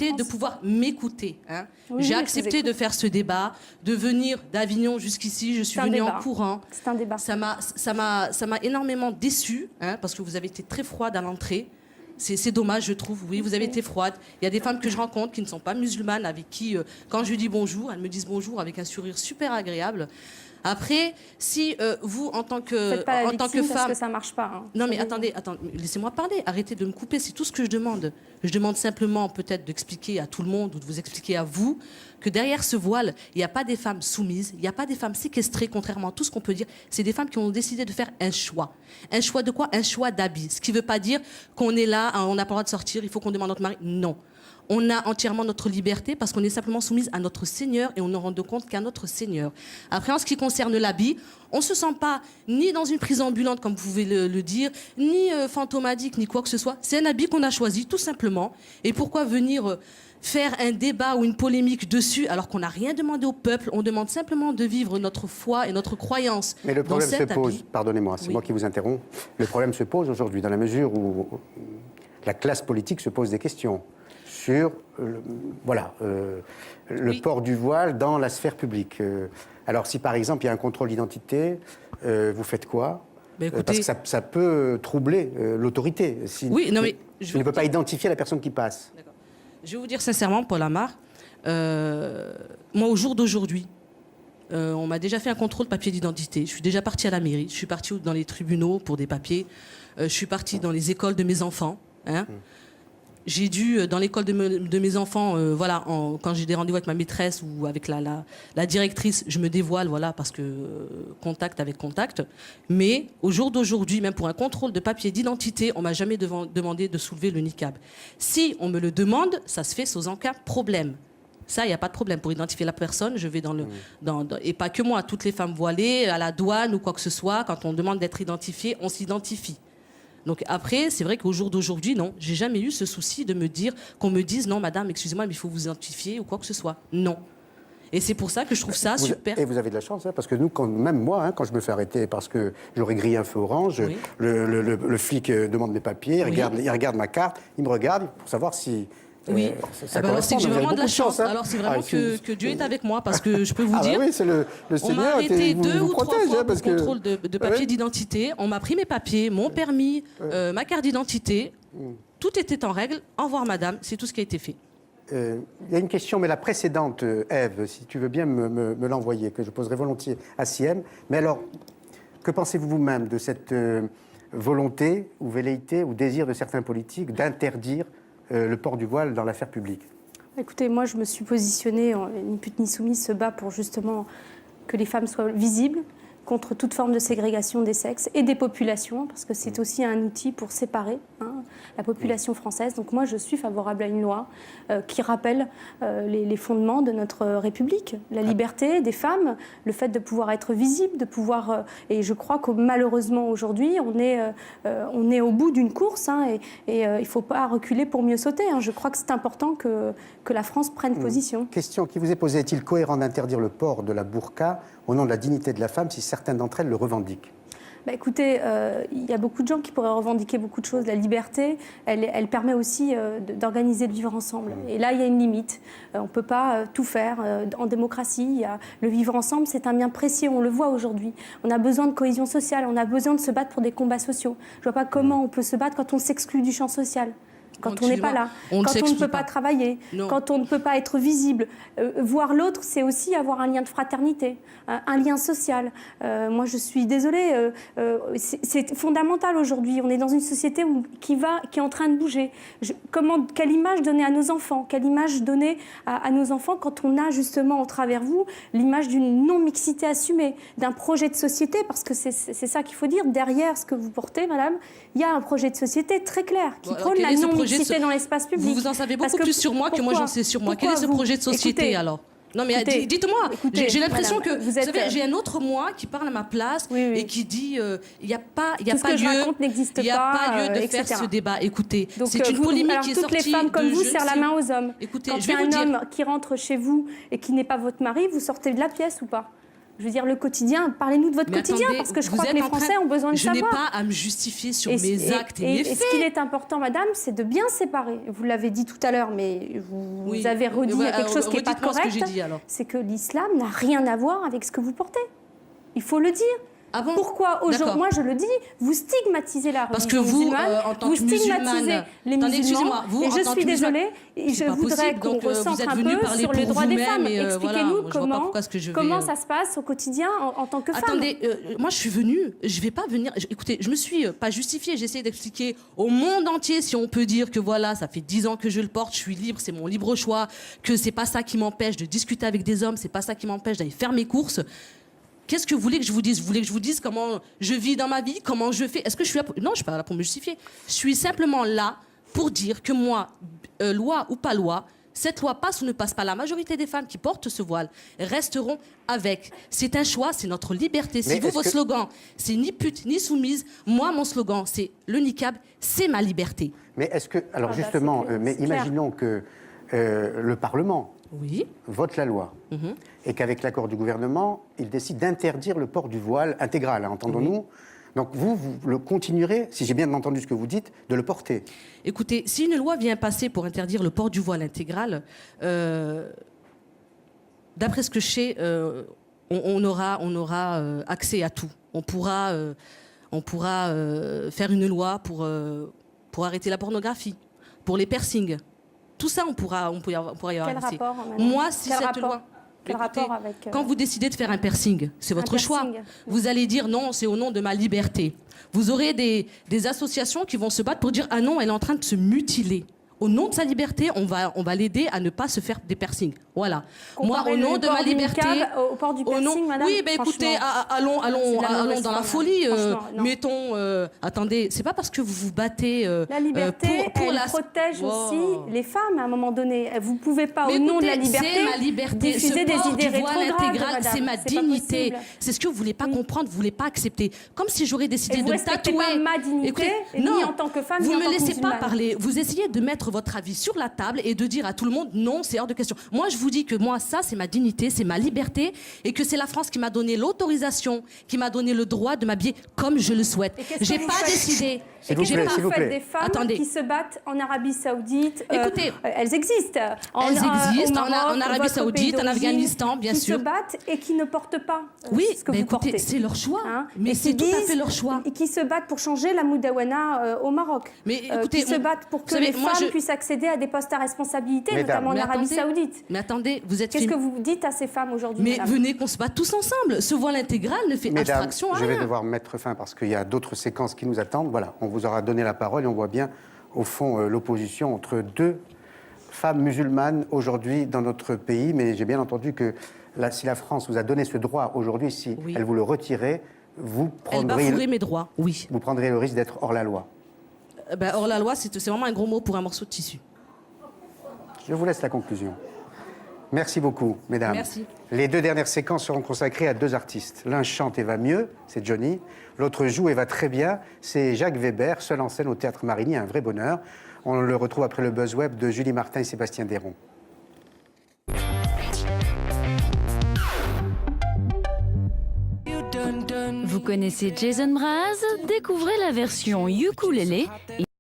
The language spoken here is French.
accepté de pouvoir m'écouter. Hein. Oui, j'ai accepté de faire ce débat, de venir d'Avignon jusqu'ici. Je suis venue en courant. C'est un débat. Ça m'a énormément déçue, hein, parce que vous avez été très froide à l'entrée. C'est dommage, je trouve. Oui, vous avez été froide. Il y a des femmes que je rencontre qui ne sont pas musulmanes, avec qui, quand je dis bonjour, elles me disent bonjour avec un sourire super agréable. Après, si vous, en tant que faites pas la victime femme... parce que ça marche pas. Hein. Non, mais attendez, laissez-moi parler. Arrêtez de me couper, c'est tout ce que je demande. Je demande simplement peut-être d'expliquer à tout le monde ou de vous expliquer à vous que derrière ce voile, il n'y a pas des femmes soumises, il n'y a pas des femmes séquestrées, contrairement à tout ce qu'on peut dire. C'est des femmes qui ont décidé de faire un choix. Un choix de quoi? Un choix d'habit. Ce qui ne veut pas dire qu'on est là, on n'a pas le droit de sortir, il faut qu'on demande à notre mari. Non. On a entièrement notre liberté parce qu'on est simplement soumise à notre Seigneur et on ne rend compte qu'à notre Seigneur. Après, en ce qui concerne l'habit, on ne se sent pas ni dans une prison ambulante, comme vous pouvez le dire, ni fantomadique, ni quoi que ce soit. C'est un habit qu'on a choisi, tout simplement. Et pourquoi venir faire un débat ou une polémique dessus alors qu'on n'a rien demandé au peuple? On demande simplement de vivre notre foi et notre croyance. Mais le problème se pose, pardonnez-moi, c'est moi qui vous interromps, le problème se pose aujourd'hui dans la mesure où la classe politique se pose des questions sur le port du voile dans la sphère publique. Alors si par exemple il y a un contrôle d'identité, vous faites quoi? Écoutez, parce que ça peut troubler l'autorité. Oui, non mais... Je ne peux pas identifier la personne qui passe. D'accord. Je vais vous dire sincèrement, Paul Amar, moi au jour d'aujourd'hui, on m'a déjà fait un contrôle papier d'identité. Je suis déjà partie à la mairie, je suis partie dans les tribunaux pour des papiers, je suis partie dans les écoles de mes enfants. Hein. J'ai dû, dans l'école de mes enfants, quand j'ai des rendez-vous avec ma maîtresse ou avec la directrice, je me dévoile, voilà, parce que contact avec contact. Mais au jour d'aujourd'hui, même pour un contrôle de papier d'identité, on m'a jamais demandé de soulever le niqab. Si on me le demande, ça se fait sans aucun problème. Ça, il n'y a pas de problème. Pour identifier la personne, je vais et pas que moi, toutes les femmes voilées, à la douane ou quoi que ce soit, quand on demande d'être identifié, on s'identifie. Donc après, c'est vrai qu'au jour d'aujourd'hui, non, j'ai jamais eu ce souci de me dire, qu'on me dise, non, madame, excusez-moi, mais il faut vous identifier ou quoi que ce soit. Non. Et c'est pour ça que je trouve ça super. Et vous avez de la chance, hein, parce que nous, même moi, hein, quand je me fais arrêter parce que j'aurais grillé un feu orange, oui. le flic demande mes papiers, il regarde ma carte, il me regarde pour savoir si... Oui, alors c'est que j'ai vraiment de la chance. Hein. Alors c'est vraiment que Dieu est avec moi, parce que je peux vous dire, oui, c'est le Seigneur, on m'a arrêté deux ou trois fois pour contrôle de papier d'identité. On m'a pris mes papiers, mon permis, ma carte d'identité. Tout était en règle. Au revoir, madame. C'est tout ce qui a été fait. Il y a une question, mais la précédente, Ève, si tu veux bien me l'envoyer, que je poserai volontiers à Siem. Mais alors, que pensez-vous vous-même de cette volonté ou velléité ou désir de certains politiques d'interdire le port du voile dans l'affaire publique? Écoutez, moi je me suis positionnée, ni pute ni soumise se bat pour justement que les femmes soient visibles contre toute forme de ségrégation des sexes et des populations, parce que c'est aussi un outil pour séparer la population française. Donc moi je suis favorable à une loi qui rappelle les fondements de notre République, la liberté des femmes, le fait de pouvoir être visible, de pouvoir... et je crois que malheureusement aujourd'hui on est au bout d'une course, et il ne faut pas reculer pour mieux sauter. Je crois que c'est important que la France prenne position. Question qui vous est posée, est-il cohérent d'interdire le port de la burqa au nom de la dignité de la femme si certaines d'entre elles le revendiquent? Écoutez, il y a beaucoup de gens qui pourraient revendiquer beaucoup de choses. La liberté, elle permet aussi d'organiser le vivre ensemble. Et là, il y a une limite. On ne peut pas tout faire. En démocratie, le vivre ensemble, c'est un bien précieux. On le voit aujourd'hui. On a besoin de cohésion sociale. On a besoin de se battre pour des combats sociaux. Je ne vois pas comment on peut se battre quand on s'exclut du champ social. Quand on n'est pas là, quand on ne peut pas travailler, quand on ne peut pas être visible. Voir l'autre, c'est aussi avoir un lien de fraternité, un lien social. Moi, je suis désolée, c'est fondamental aujourd'hui. On est dans une société qui est en train de bouger. Quelle image donner à nos enfants? Quelle image donner à nos enfants quand on a justement, au travers vous, l'image d'une non-mixité assumée, d'un projet de société? Parce que c'est ça qu'il faut dire. Derrière ce que vous portez, madame, il y a un projet de société très clair qui prône la non-mixité dans l'espace public. Vous en savez beaucoup plus sur moi que moi j'en sais sur moi. Quel est ce projet de société alors? Non mais dites-moi, j'ai l'impression que vous savez, j'ai un autre moi qui parle à ma place et qui dit il n'y a pas lieu de faire ce débat. Écoutez, c'est une polémique qui est sortie. Toutes les femmes comme vous serrent la main aux hommes. Écoutez, quand il y a un homme qui rentre chez vous et qui n'est pas votre mari, vous sortez de la pièce ou pas? Je veux dire, le quotidien, parlez-nous de votre Mais quotidien, attendez, parce que je vous crois que êtes les en train- Français ont besoin de Je n'ai savoir. pas à me justifier sur mes actes et mes Et faits. ce qu'il est important, madame, c'est de bien séparer. Vous l'avez dit tout à l'heure, mais vous avez redit quelque chose qui n'est pas redites-moi ce que j'ai correct. dit, alors. C'est que l'islam n'a rien à voir avec ce que vous portez. Il faut le dire. Ah bon? Pourquoi aujourd'hui, D'accord. moi je le dis, vous stigmatisez la Parce que religion vous, musulmane, en tant vous que musulmane, stigmatisez les attendez, musulmans, excusez-moi, vous, et en je tant suis que musulmane, désolée, et je c'est pas voudrais possible. qu'on Donc, vous recentre êtes un venu peu parler sur les pour droits des femmes. vous-même, et, voilà, Expliquez-nous je vois pas comment, pourquoi est-ce que je vais, comment ça se passe au quotidien en tant que femme. Attendez, moi je suis venue, je vais pas venir. Écoutez, je me suis pas justifiée, j'essaie d'expliquer au monde entier, si on peut dire que voilà, ça fait 10 ans que je le porte, je suis libre, c'est mon libre choix, que c'est pas ça qui m'empêche de discuter avec des hommes, c'est pas ça qui m'empêche d'aller faire mes courses. Qu'est-ce que vous voulez que je vous dise? Vous voulez que je vous dise comment je vis dans ma vie, comment je fais? Est-ce que je suis là pour... Non, je suis pas là pour me justifier. Je suis simplement là pour dire que moi, loi ou pas loi, cette loi passe ou ne passe pas. La majorité des femmes qui portent ce voile resteront avec. C'est un choix, c'est notre liberté. Si Mais vous, est-ce votre que- slogan, c'est ni pute ni soumise, moi, mon slogan, c'est le niqab, c'est ma liberté. Mais est-ce que, alors Ah bah, justement, c'est mais clair. imaginons que le Parlement Oui. vote la loi et qu'avec l'accord du gouvernement, il décide d'interdire le port du voile intégral, hein, entendons-nous. Donc vous le continuerez, si j'ai bien entendu ce que vous dites, de le porter. Écoutez, si une loi vient passer pour interdire le port du voile intégral, d'après ce que je sais, on aura accès à tout. On pourra faire une loi pour arrêter la pornographie, pour les piercings. Tout ça, on pourra y avoir Quel accès. rapport, madame? Moi, si Quel cette rapport? loi... Quel Écoutez, rapport avec, quand vous décidez de faire un piercing, c'est votre choix. piercing. Vous allez dire non, c'est au nom de ma liberté. Vous aurez des associations qui vont se battre pour dire ah non, elle est en train de se mutiler. Au nom de sa liberté, on va l'aider à ne pas se faire des piercings. Voilà. Moi, Comparez au nom le de port ma du liberté, niqab au port du piercing, madame, oui, ben écoutez, franchement, allons c'est de la mauvaise dans la foi, folie. franchement, non. Mettons, attendez, c'est pas parce que vous vous battez La liberté, pour elle la protège Wow. aussi les femmes à un moment donné. Vous ne pouvez pas, Mais au nom de la écoutez, liberté, c'est ma liberté. diffuser Ce des port idées du voile rétrogrades, intégral, madame. c'est ma pas dignité. possible. C'est ce que vous voulez pas comprendre, vous voulez pas accepter. Comme si j'aurais décidé Et vous de respectez tatouer. pas ma dignité, Écoutez, ni non, en tant que femme, vous ni en me tant que laissez pas musulmane. parler. Vous essayez de mettre votre avis sur la table et de dire à tout le monde non, c'est hors de question. Moi, je vous dis que moi, ça, c'est ma dignité, c'est ma liberté, et que c'est la France qui m'a donné l'autorisation, qui m'a donné le droit de m'habiller comme je le souhaite. Et qu'est-ce que J'ai vous pas faites décidé. S'il vous Qu'est-ce plaît, que s'il vous vous faites plaît. des femmes Attendez. qui se battent en Arabie Saoudite? Écoutez, elles existent. Elles existent au Maroc, en Arabie votre Saoudite, pays en d'origine, Afghanistan, bien sûr. Qui se battent et qui ne portent pas Oui, ce que bah vous écoutez, portez. c'est leur choix. Hein, Mais et c'est qui tout à disent- fait leur choix. Et qui se battent pour changer la moudawana au Maroc. Mais écoutez, qui se battent pour que vous savez, les moi, femmes je- puissent accéder à des postes à responsabilité, Mesdames. notamment en Mais Arabie attendez, Saoudite. Mais attendez, vous êtes Qu'est-ce que féministe. vous dites à ces femmes aujourd'hui, Mais madame? venez qu'on se batte tous ensemble. Ce voile intégral ne fait Mesdames, abstraction à je vais rien. devoir mettre fin parce qu'il y a d'autres séquences qui nous attendent. Voilà, on vous aura donné la parole et on voit bien, au fond, l'opposition entre deux femmes musulmanes aujourd'hui dans notre pays. Mais j'ai bien entendu que si la France vous a donné ce droit aujourd'hui, si Oui. elle vous le retirait, vous Elle prendrez bafouerait mes droits, oui. le risque d'être hors la loi. Hors la loi, c'est vraiment un gros mot pour un morceau de tissu. Je vous laisse la conclusion. Merci beaucoup, mesdames. Merci. Les deux dernières séquences seront consacrées à deux artistes. L'un chante et va mieux, c'est Johnny. L'autre joue et va très bien, c'est Jacques Weber, seul en scène au Théâtre Marigny, un vrai bonheur. On le retrouve après le buzz web de Julie Martin et Sébastien Déron. Vous connaissez Jason Mraz? Découvrez la version ukulélé